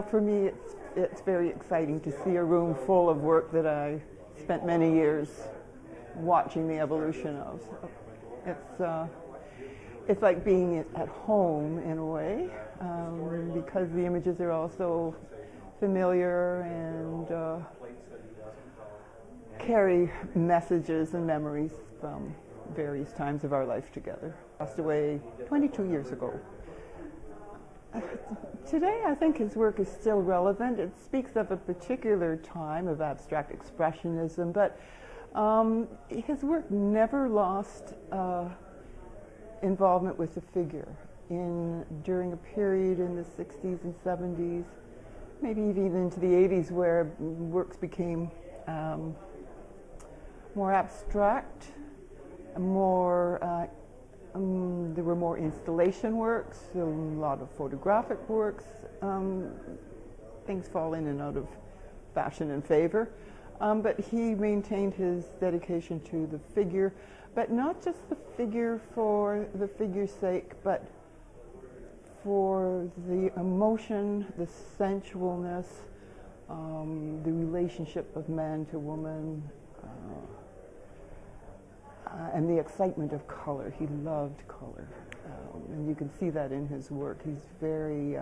For me, it's very exciting to see a room full of work that I spent many years watching the evolution of. It's like being at home in a way, because the images are also familiar and carry messages and memories from various times of our life together. Passed away 22 years ago. Today, I think his work is still relevant. It speaks of a particular time of abstract expressionism, but his work never lost involvement with the figure. During a period in the 60s and 70s, maybe even into the 80s, where works became more abstract, there were more installation works, a lot of photographic works. Things fall in and out of fashion and favor. But he maintained his dedication to the figure, but not just the figure for the figure's sake, but for the emotion, the sensualness, the relationship of man to woman, and the excitement of color. He loved color, and you can see that in his work. He's very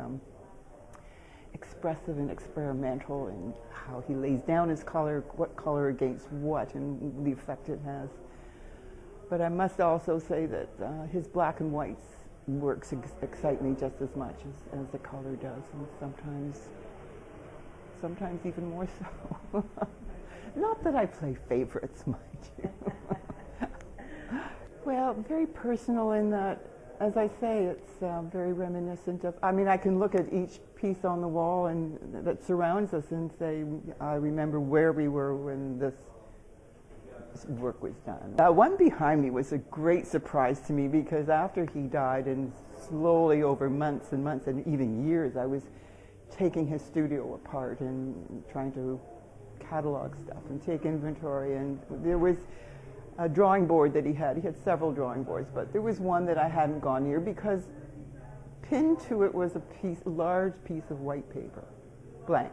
expressive and experimental in how he lays down his color, what color against what, and the effect it has. But I must also say that his black and white works excite me just as much as the color does, and sometimes even more so. Not that I play favorites, mind you. Well, very personal in that, as I say, it's very reminiscent of, I mean, I can look at each piece on the wall and that surrounds us and say, I remember where we were when this work was done. One behind me was a great surprise to me, because after he died, and slowly over months and months and even years, I was taking his studio apart and trying to catalog stuff and take inventory, and there was a drawing board that he had. He had several drawing boards, but there was one that I hadn't gone near because pinned to it was a large piece of white paper, blank.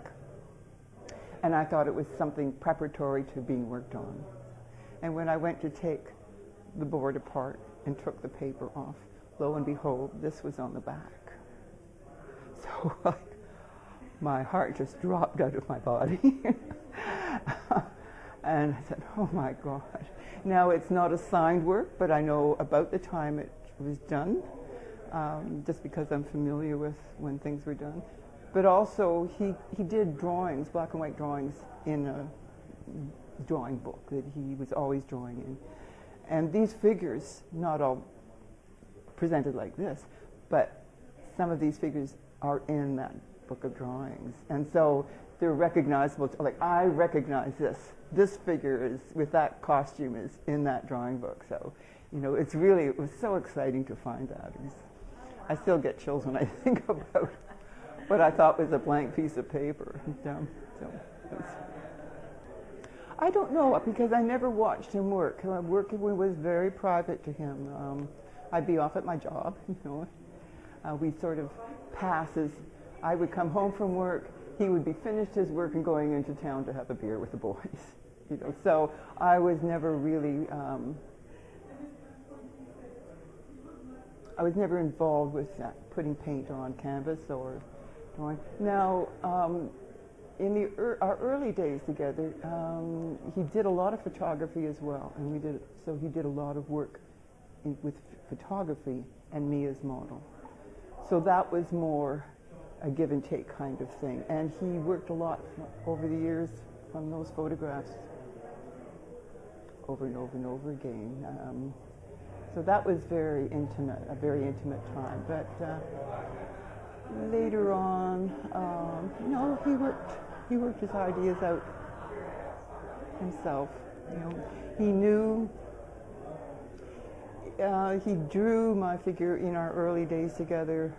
And I thought it was something preparatory to being worked on. And when I went to take the board apart and took the paper off, lo and behold, this was on the back. So my heart just dropped out of my body. And I said, oh my God. Now, it's not a signed work, but I know about the time it was done, just because I'm familiar with when things were done. But also, he did drawings, black and white drawings, in a drawing book that he was always drawing in. And these figures, not all presented like this, but some of these figures are in that book of drawings. And so they're recognizable. Like, I recognize this. This figure is, with that costume, is in that drawing book. So, you know, it was so exciting to find that. I still get chills when I think about what I thought was a blank piece of paper. I don't know, because I never watched him work. Work was very private to him. I'd be off at my job, you know. We'd sort of pass as I would come home from work. He would be finished his work and going into town to have a beer with the boys. You know, so I was never really, I was never involved with that, putting paint on canvas or drawing. Now, in our early days together, he did a lot of photography as well, and so he did a lot of work with photography and me as model. So that was more a give and take kind of thing, and he worked a lot over the years from those photographs over and over and over again. So that was very intimate, a very intimate time. But later on, no, he worked his ideas out himself. You know, he drew my figure in our early days together,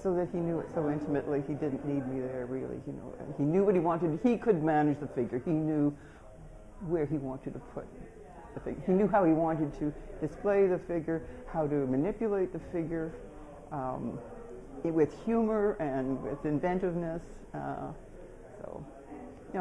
so that he knew it so intimately. He didn't need me there, really. You know, he knew what he wanted. He could manage the figure. He knew where he wanted to put the figure. He knew how he wanted to display the figure, how to manipulate the figure. with humor and with inventiveness.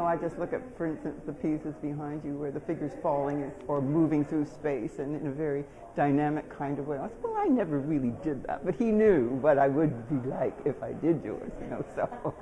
I just look at, for instance, the pieces behind you where the figure's falling or moving through space and in a very dynamic kind of way. I said, well, I never really did that, but he knew what I would be like if I did do it, so.